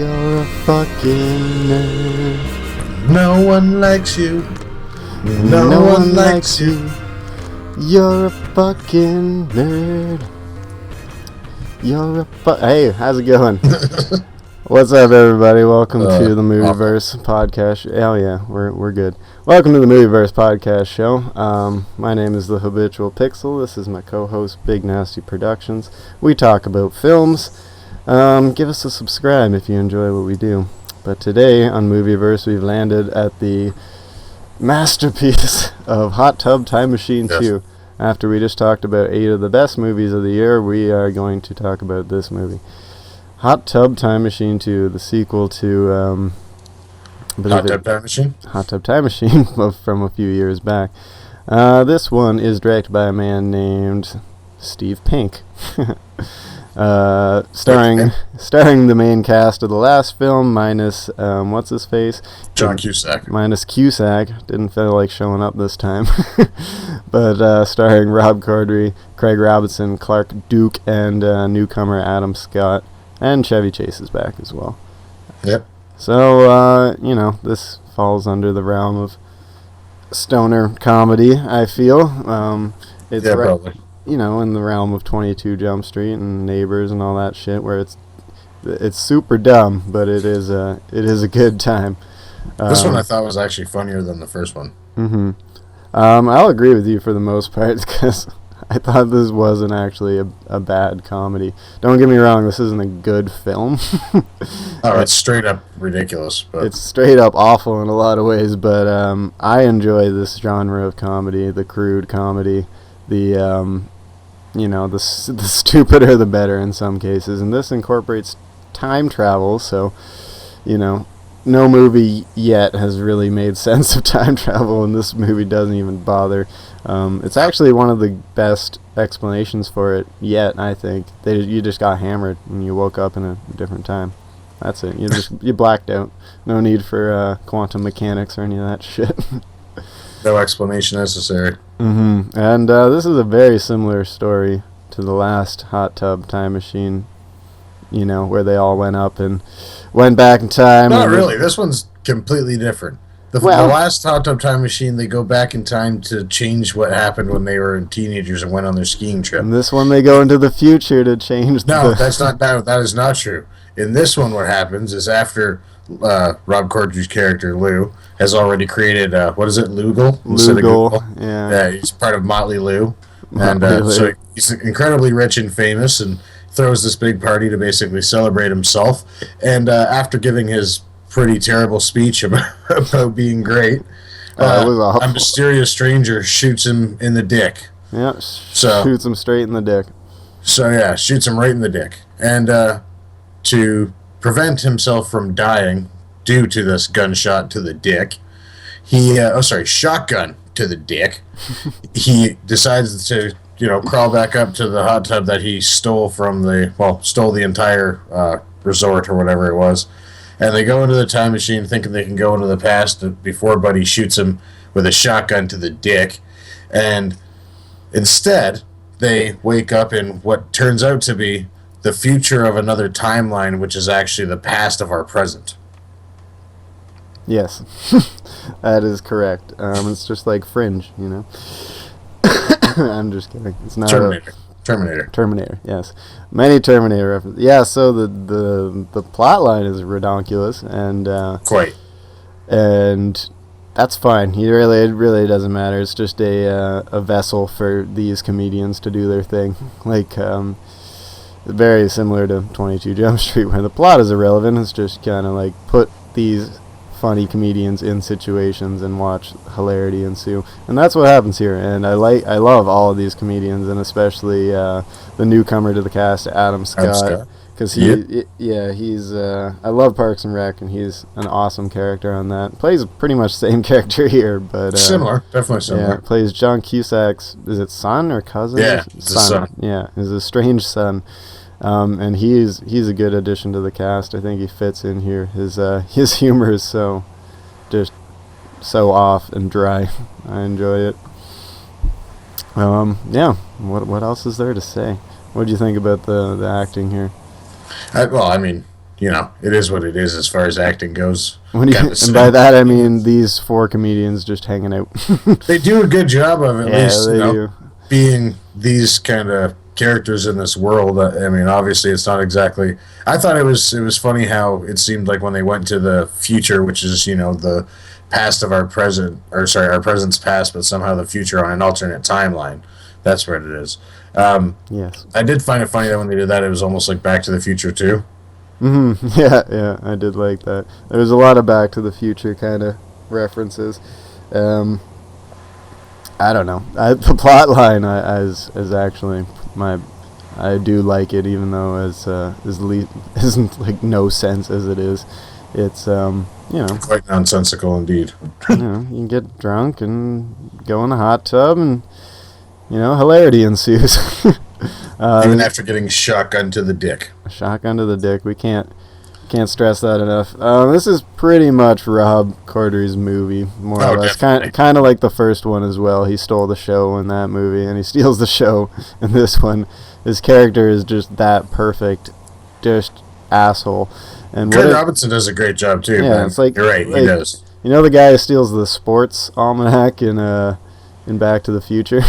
You're a fucking nerd. No one likes you. No one likes you. You're a fucking nerd. You're a Hey, how's it going? What's up, everybody? Welcome to the MOVIEVERSE podcast. Oh yeah, we're good. Welcome to the MOVIEVERSE podcast show. My name is the Habitual Pixel. This is my co-host, Big Nasty Productions. We talk about films. Give us a subscribe if you enjoy what we do. But today on MOVIEVERSE, we've landed at the masterpiece of Hot Tub Time Machine 2. After we just talked about 8 of the best movies of the year, we are going to talk about this movie. Hot Tub Time Machine 2, the sequel to Hot Tub Time Machine? Hot Tub Time Machine from a few years back. This one is directed by a man named Steve Pink. Starring the main cast of the last film, minus what's his face? John Cusack. Minus Cusack. Didn't feel like showing up this time. But starring Rob Corddry, Craig Robinson, Clark Duke, and newcomer Adam Scott. And Chevy Chase is back as well. Yep. So, this falls under the realm of stoner comedy, I feel. It's probably. In the realm of 22 Jump Street and Neighbors and all that shit, where it's super dumb, but it is a good time. This one I thought was actually funnier than the first one. Mm-hmm. I'll agree with you for the most part, because I thought this wasn't actually a bad comedy. Don't get me wrong, this isn't a good film. It's straight up ridiculous. But it's straight up awful in a lot of ways, but I enjoy this genre of comedy, the crude comedy, the stupider the better in some cases. And this incorporates time travel, so, no movie yet has really made sense of time travel, and this movie doesn't even bother. It's actually one of the best explanations for it yet, I think. You just got hammered and you woke up in a different time. That's it. You blacked out. No need for quantum mechanics or any of that shit. No explanation necessary. Mm-hmm. And this is a very similar story to the last Hot Tub Time Machine, where they all went up and went back in time. Not really. This one's completely different. The last Hot Tub Time Machine, they go back in time to change what happened when they were teenagers and went on their skiing trip. And this one, they go into the future to change. That is not true. In this one, what happens is after Rob Corddry's character Lou has already created Lugal? Lugal, yeah. He's part of Motley Lou, so he's incredibly rich and famous, and throws this big party to basically celebrate himself. And after giving his pretty terrible speech about being great, a mysterious stranger shoots him in the dick. Yeah, shoots him straight in the dick. So yeah, shoots him right in the dick, and to prevent himself from dying due to this gunshot to the dick, shotgun to the dick, he decides to, crawl back up to the hot tub that he stole stole the entire resort or whatever it was. And they go into the time machine thinking they can go into the past before Buddy shoots him with a shotgun to the dick. And instead, they wake up in what turns out to be the future of another timeline, which is actually the past of our present. Yes, that is correct. It's just like Fringe, I'm just kidding. It's not Terminator. Yes, many Terminator references. Yeah, so the plot line is redonkulous, and quite, and that's fine. It really doesn't matter. It's just a vessel for these comedians to do their thing, like very similar to 22 Jump Street, where the plot is irrelevant. It's just kind of like put these funny comedians in situations and watch hilarity ensue, and that's what happens here. And I love all of these comedians, and especially the newcomer to the cast, Adam Scott, because he's I love Parks and Rec, and he's an awesome character on that. Plays pretty much the same character here, but definitely similar. Yeah, plays John Cusack's, is it son or cousin? Yeah, son. Yeah, his estranged son. And he's a good addition to the cast. I think he fits in here. His humor is so off and dry. I enjoy it. What else is there to say? What do you think about the acting here? it is what it is as far as acting goes. And by that I mean these 4 comedians just hanging out. They do a good job of at least they do. Being these kind of characters in this world. I mean, obviously it's not exactly. I thought it was funny how it seemed like when they went to the future, which is the past of our present, or sorry, our present's past, but somehow the future on an alternate timeline. That's what it is. Yes. I did find it funny that when they did that, it was almost like Back to the Future too. Yeah, I did like that. There was a lot of Back to the Future kind of references. I don't know. The plot line is actually I do like it, even though isn't like no sense as it is. It's quite nonsensical indeed. You can get drunk and go in the hot tub, and hilarity ensues. Even after getting shotgun to the dick. Shotgun to the dick. We can't stress that enough. This is pretty much Rob Corddry's movie, more or less. Kind of like the first one as well. He stole the show in that movie, and he steals the show in this one. His character is just that perfect, just asshole. And Craig Robinson does a great job too. Yeah, it's like, you're right. He does. The guy who steals the sports almanac in Back to the Future.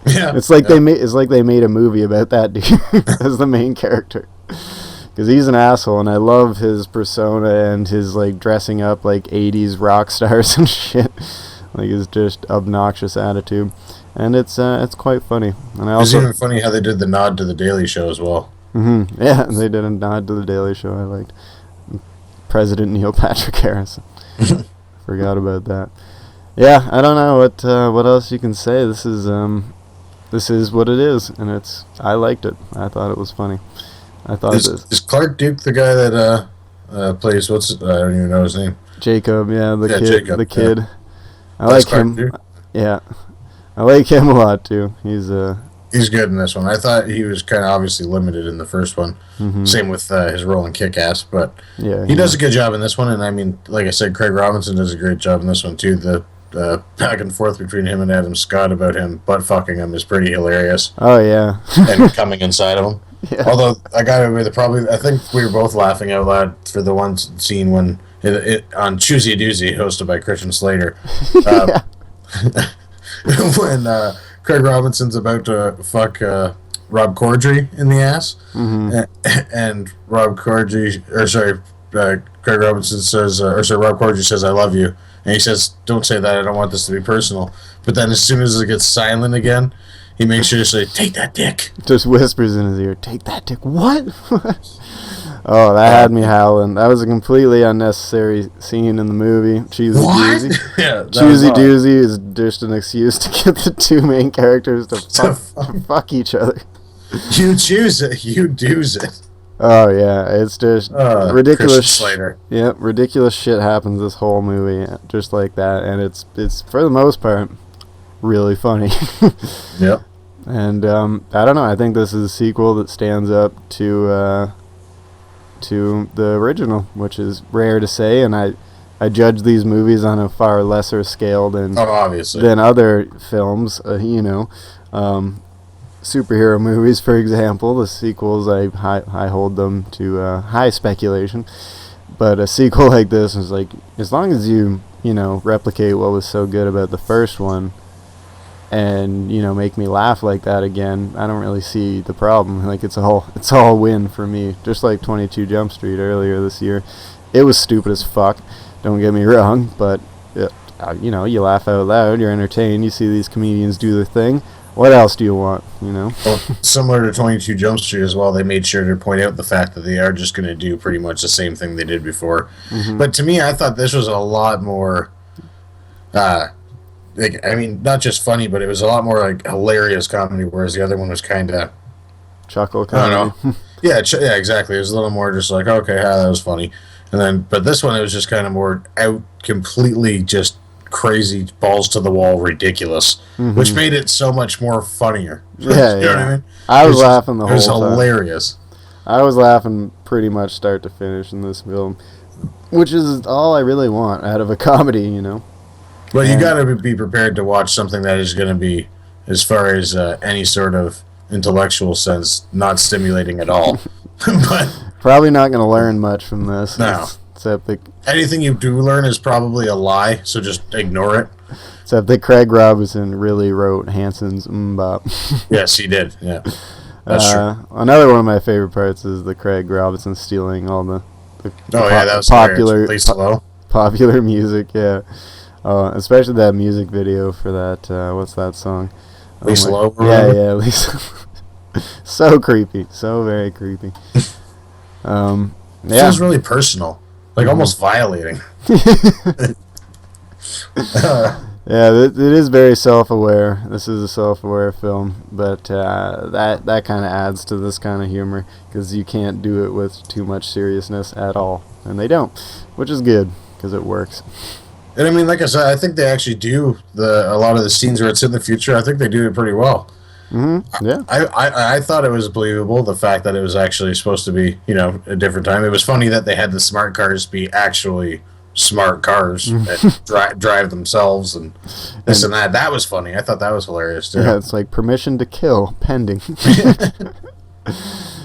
Yeah, it's like they made a movie about that dude as the main character. Because he's an asshole, and I love his persona and his like dressing up like 80s rock stars and shit. Like his just obnoxious attitude, and it's quite funny. And it's even funny how they did the nod to the Daily Show as well. Mm-hmm. Yeah, they did a nod to the Daily Show. I liked President Neil Patrick Harris. Forgot about that. Yeah, I don't know what else you can say. This is what it is, and I liked it. I thought it was funny. I thought is Clark Duke the guy that plays I don't even know his name. Jacob, Jacob, the kid. Yeah. I like him. Duke. Yeah, I like him a lot too. He's good in this one. I thought he was kind of obviously limited in the first one. Mm-hmm. Same with his role in Kick-Ass, but yeah, he does a good job in this one. And I mean, like I said, Craig Robinson does a great job in this one too. The back and forth between him and Adam Scott about him butt fucking him is pretty hilarious. Oh yeah, and coming inside of him. Yeah. Although I gotta admit, I think we were both laughing out loud for the one scene when on Choosy a Doozy, hosted by Christian Slater, when Craig Robinson's about to fuck Rob Corddry in the ass, and Rob Corddry, Craig Robinson says, Rob Corddry says, "I love you," and he says, "Don't say that. I don't want this to be personal." But then as soon as it gets silent again, he makes sure to say, "Take that dick." Just whispers in his ear, "Take that dick." What? Oh, that had me howling. That was a completely unnecessary scene in the movie. Choosy Doozy. Yeah, Choosy Doozy is just an excuse to get the two main characters to fuck each other. You choose it. You do's it. Oh yeah, it's just ridiculous. Slater. Yep, ridiculous shit happens this whole movie, just like that, and it's for the most part really funny. Yep. And I don't know. I think this is a sequel that stands up to the original, which is rare to say, and I judge these movies on a far lesser scale than other films. Superhero movies, for example, the sequels I hold them to high speculation, but a sequel like this is like, as long as you replicate what was so good about the first one, and make me laugh like that again, I don't really see the problem. Like it's all a win for me. Just like 22 Jump Street earlier this year, it was stupid as fuck. Don't get me wrong, but you laugh out loud, you're entertained. You see these comedians do their thing. What else do you want? Well, similar to 22 Jump Street as well, they made sure to point out the fact that they are just going to do pretty much the same thing they did before. Mm-hmm. But to me, I thought this was a lot more. Not just funny, but it was a lot more like hilarious comedy, whereas the other one was kind of chuckle comedy. I don't know. Yeah, exactly. It was a little more just like, okay, that was funny, but this one it was just kind of more out, completely just crazy, balls to the wall, ridiculous, which made it so much more funnier. Yeah, you know what I mean? I was laughing the whole time. It was hilarious. I was laughing pretty much start to finish in this film, which is all I really want out of a comedy, Well, you got to be prepared to watch something that is going to be, as far as any sort of intellectual sense, not stimulating at all. But Probably not going to learn much from this. No. Except that anything you do learn is probably a lie, so just ignore it. Except that Craig Robinson really wrote Hanson's MMMBop. Yes, he did. Yeah, that's true. Another one of my favorite parts is the Craig Robinson stealing all the that was popular music. Yeah, especially that music video for that. What's that song? Lisa Lowe. Yeah, Lisa. So creepy. So very creepy. It feels really personal, like almost violating. Yeah, it is very self-aware. This is a self-aware film, but that kind of adds to this kind of humor because you can't do it with too much seriousness at all, and they don't, which is good because it works. And I mean, like I said, I think they actually do a lot of the scenes where it's in the future. I think they do it pretty well. Mm-hmm. Yeah. I thought it was believable, the fact that it was actually supposed to be, a different time. It was funny that they had the smart cars be actually smart cars that drive themselves and this and that. That was funny. I thought that was hilarious too. Yeah, it's like permission to kill pending.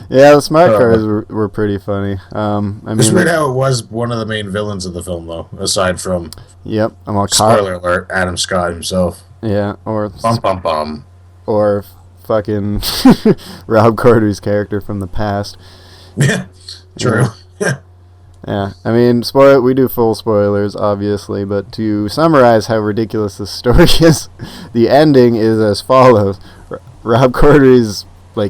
Yeah, the smart cars were pretty funny. It's weird how it was one of the main villains of the film, though, aside from spoiler alert, Adam Scott himself. Yeah, or bum. Or fucking Rob Corddry's character from the past. Yeah, true. Yeah. Yeah, I mean, we do full spoilers, obviously, but to summarize how ridiculous this story is, the ending is as follows. Rob Corddry's,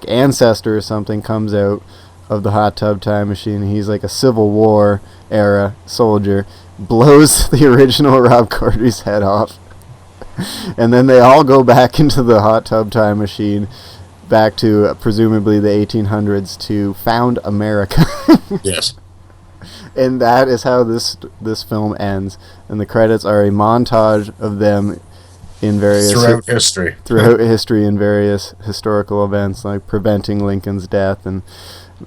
ancestor or something comes out of the hot tub time machine. He's like a Civil War era soldier, blows the original Rob Corddry's head off, and then they all go back into the hot tub time machine, back to presumably the 1800s to found America. Yes. And that is how this film ends. And the credits are a montage of them in various throughout history in various historical events, like preventing Lincoln's death and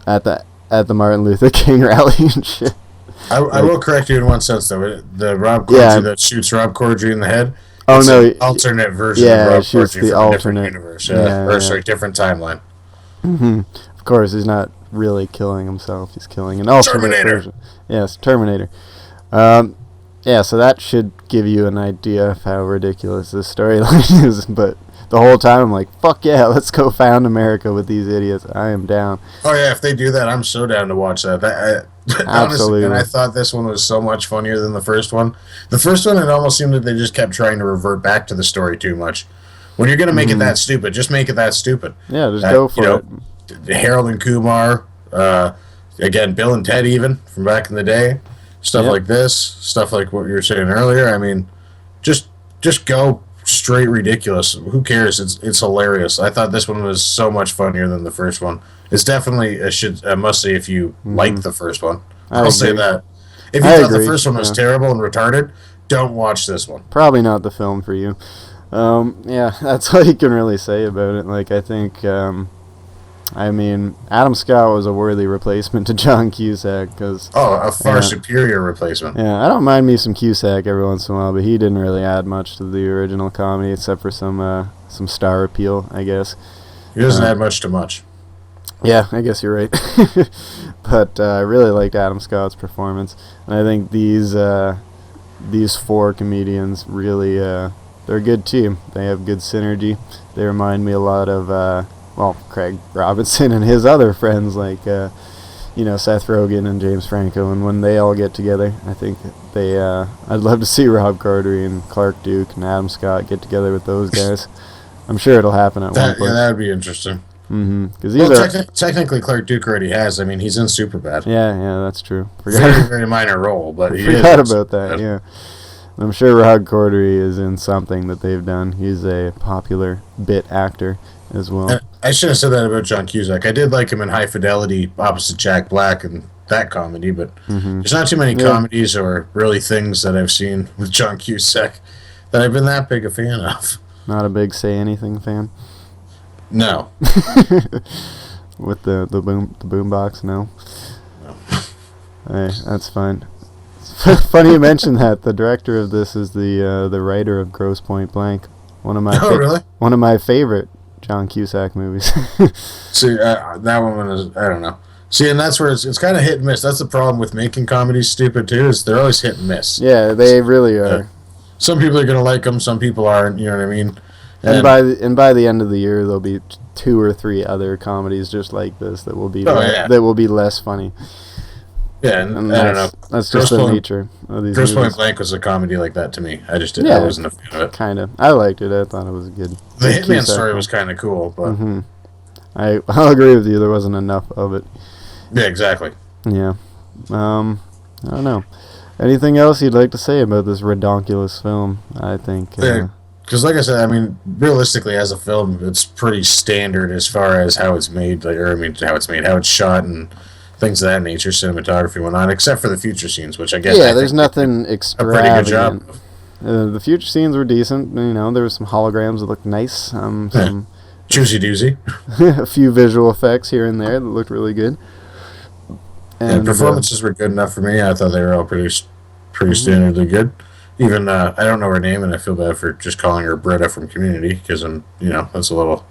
at the Martin Luther King rally and shit. I will correct you in one sense though. The Rob Corddry that shoots Rob Corddry in the head. Oh no! An alternate version of Rob Corddry from a different universe. Different timeline. Mm-hmm. Of course, he's not really killing himself. He's killing an alternate version. Yes, Terminator. So that should give you an idea of how ridiculous this storyline is. But the whole time I'm like, fuck yeah, let's go found America with these idiots. I am down. Oh yeah, if they do that, I'm so down to watch that. Absolutely. Honestly, and I thought this one was so much funnier than the first one. The first one, it almost seemed that they just kept trying to revert back to the story too much. When you're going to make it that stupid, just make it that stupid. Yeah, just go for it. Harold and Kumar, again, Bill and Ted even, from back in the day. Stuff like this, stuff like what you were saying earlier. I mean, just go straight ridiculous. Who cares? It's hilarious. I thought this one was so much funnier than the first one. It's definitely a must-see if you like the first one. I'll say that. If you thought the first one was terrible and retarded, don't watch this one. Probably not the film for you. That's all you can really say about it. I think... Adam Scott was a worthy replacement to John Cusack because a far superior replacement. Yeah, I don't mind me some Cusack every once in a while, but he didn't really add much to the original comedy except for some star appeal, I guess. He doesn't add much to much. Yeah, I guess you're right. But I really liked Adam Scott's performance, and I think these four comedians really they're a good team. They have good synergy. They remind me a lot of. Craig Robinson and his other friends like, Seth Rogen and James Franco, and when they all get together, I think I'd love to see Rob Corddry and Clark Duke and Adam Scott get together with those guys. I'm sure it'll happen at one point. Yeah, that would be interesting. Mm-hmm. Technically, Clark Duke already has. I mean, he's in Superbad. Yeah, that's true. Very, very minor role, but he forgot about that, yeah. I'm sure Rob Corddry is in something that they've done. He's a popular bit actor as well. I should have said that about John Cusack. I did like him in High Fidelity opposite Jack Black and that comedy, but there's not too many comedies or really things that I've seen with John Cusack that I've been that big a fan of. Not a big Say Anything fan? No. With the boombox, no. Hey, that's fine. Funny you mentioned that. The director of this is the writer of Grosse Pointe Blank. One of my favorite John Cusack movies. See, that one is, I don't know. See, and that's where it's kind of hit and miss. That's the problem with making comedies stupid too. Is they're always hit and miss. Yeah, they really are. Some people are gonna like them. Some people aren't. You know what I mean? And by the end of the year, there'll be 2 or 3 other comedies just like this that will be that will be less funny. Yeah, and I don't know. That's just the nature of these First movies. Point Blank was a comedy like that to me. I just didn't. I wasn't a fan of it. Kind of. I liked it. I thought it was good. The Hitman story was kind of cool, but I'll agree with you. There wasn't enough of it. Yeah, exactly. Yeah. I don't know. Anything else you'd like to say about this redonkulous film? I think. Because, like I said, I mean, realistically, as a film, it's pretty standard as far as how it's made, how it's shot, and things of that nature, cinematography and whatnot, except for the future scenes, which I guess there's nothing extravagant. A pretty good job. The future scenes were decent. You know, there were some holograms that looked nice. Some juicy doozy. A few visual effects here and there that looked really good. And performances were good enough for me. I thought they were all pretty standardly good. Even I don't know her name, and I feel bad for just calling her Britta from Community because that's a little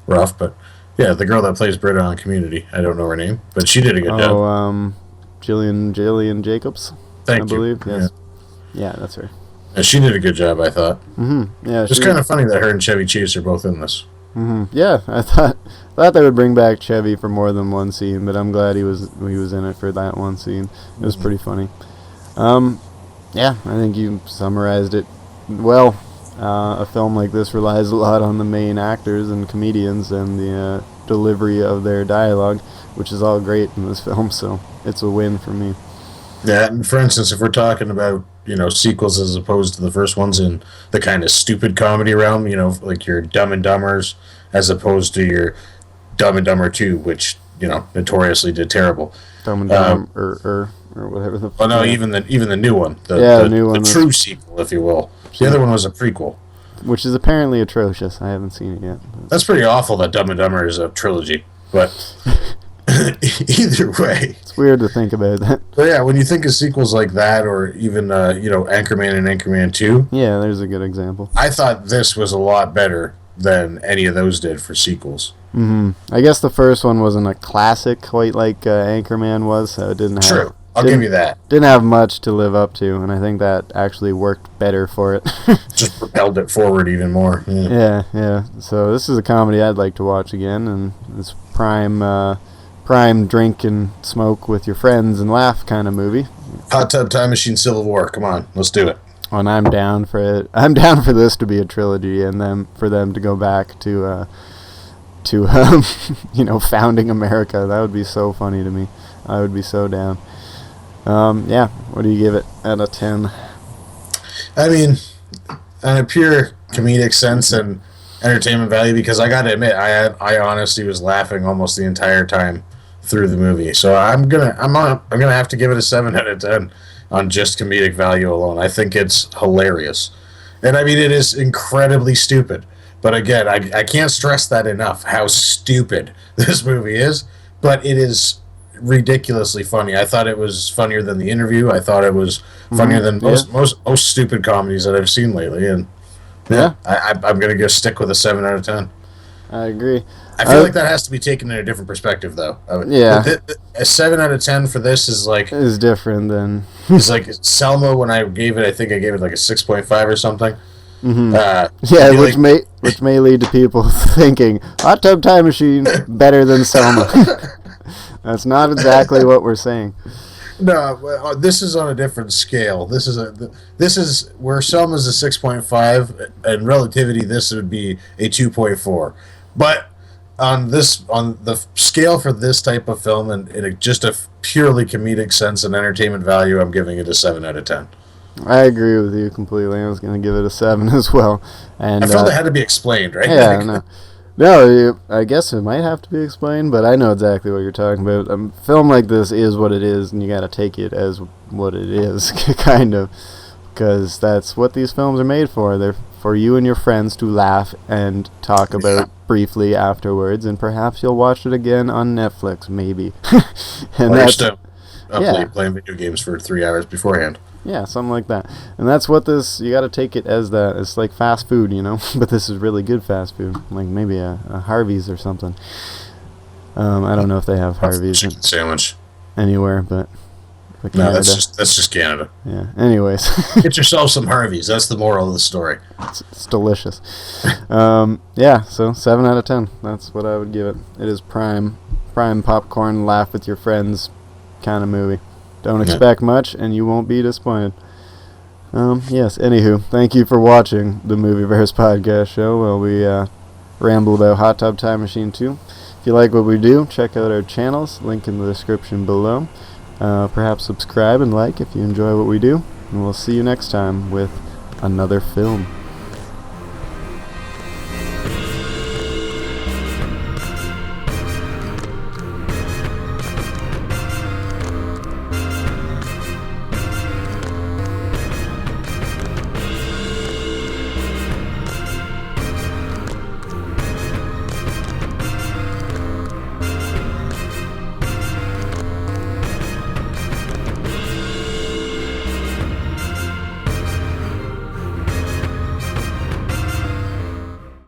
rough. But yeah, the girl that plays Britta on Community, I don't know her name, but she did a good job. Jillian Jacobs. I believe. Yes. Yeah, that's her. And she did a good job, I thought. Mm-hmm. Yeah, it's kind of funny that her and Chevy Chase are both in this. Mm-hmm. Yeah, I thought they would bring back Chevy for more than one scene, but I'm glad he was in it for that one scene. It was pretty funny. Yeah, I think you summarized it well. A film like this relies a lot on the main actors and comedians and the delivery of their dialogue, which is all great in this film, so it's a win for me. Yeah, and for instance, if we're talking about, sequels as opposed to the first ones in the kind of stupid comedy realm, like your Dumb and Dumbers, as opposed to your Dumb and Dumber 2, which, notoriously did terrible. Dumb and Dumber, or whatever the... Oh, no, even the new one. The new one. The true sequel, if you will. The other one was a prequel. Which is apparently atrocious. I haven't seen it yet. That's pretty awful that Dumb and Dumber is a trilogy, but... Either way, it's weird to think about that. But yeah, when you think of sequels like that, or even Anchorman and Anchorman 2, yeah, there's a good example. I thought this was a lot better than any of those did for sequels. Mm-hmm. I guess the first one wasn't a classic quite like Anchorman was, so it didn't have. True, I'll give you that. Didn't have much to live up to, and I think that actually worked better for it. Just propelled it forward even more. Yeah. So this is a comedy I'd like to watch again, and it's prime drink and smoke with your friends and laugh kind of movie. Hot Tub Time Machine Civil War. Come on, let's do it. And I'm down for it. I'm down for this to be a trilogy, and for them to go back to founding America. That would be so funny to me. I would be so down. Yeah. What do you give it out of 10? I mean, on a pure comedic sense and entertainment value, because I got to admit, I honestly was laughing almost the entire time through the movie. So I'm gonna have to give it a 7 out of 10 on just comedic value alone. I think it's hilarious, and I mean it is incredibly stupid. But again, I can't stress that enough how stupid this movie is. But it is ridiculously funny. I thought it was funnier than The Interview. I thought it was funnier than most stupid comedies that I've seen lately. And yeah, I'm gonna stick with a 7 out of 10. I agree. I feel like that has to be taken in a different perspective, though. Yeah, a 7 out of 10 for this is different than it's like Selma. When I gave it, I think I gave it like a 6.5 or something. Mm-hmm. Which may lead to people thinking Hot Tub Time Machine better than Selma. That's not exactly what we're saying. No, this is on a different scale. This is where Selma's a 6.5, and Relativity this would be a 2.4. But on the scale for this type of film and in just a purely comedic sense and entertainment value, I'm giving it a 7 out of 10. I agree with you completely. I was going to give it a 7 as well. And I felt it had to be explained, right? Yeah, no, I guess it might have to be explained, but I know exactly what you're talking about. A film like this is what it is, and you got to take it as what it is, kind of, because that's what these films are made for. They're for you and your friends to laugh and talk about briefly afterwards, and perhaps you'll watch it again on Netflix, maybe. And or just playing video games for 3 hours beforehand. Yeah, something like that. And that's what you got to take it as that. It's like fast food, but this is really good fast food. Like maybe a Harvey's or something. I don't know if they have Harvey's chicken sandwich anywhere, but no, that's just Canada. Yeah. Anyways, get yourself some Harveys. That's the moral of the story. It's delicious. Yeah. So 7 out of 10. That's what I would give it. It is prime popcorn, laugh with your friends kind of movie. Don't expect much, and you won't be disappointed. Yes. Anywho, thank you for watching the Movieverse podcast show. Well, we ramble about Hot Tub Time Machine 2. If you like what we do, check out our channels. Link in the description below. Perhaps subscribe and like if you enjoy what we do. And we'll see you next time with another film.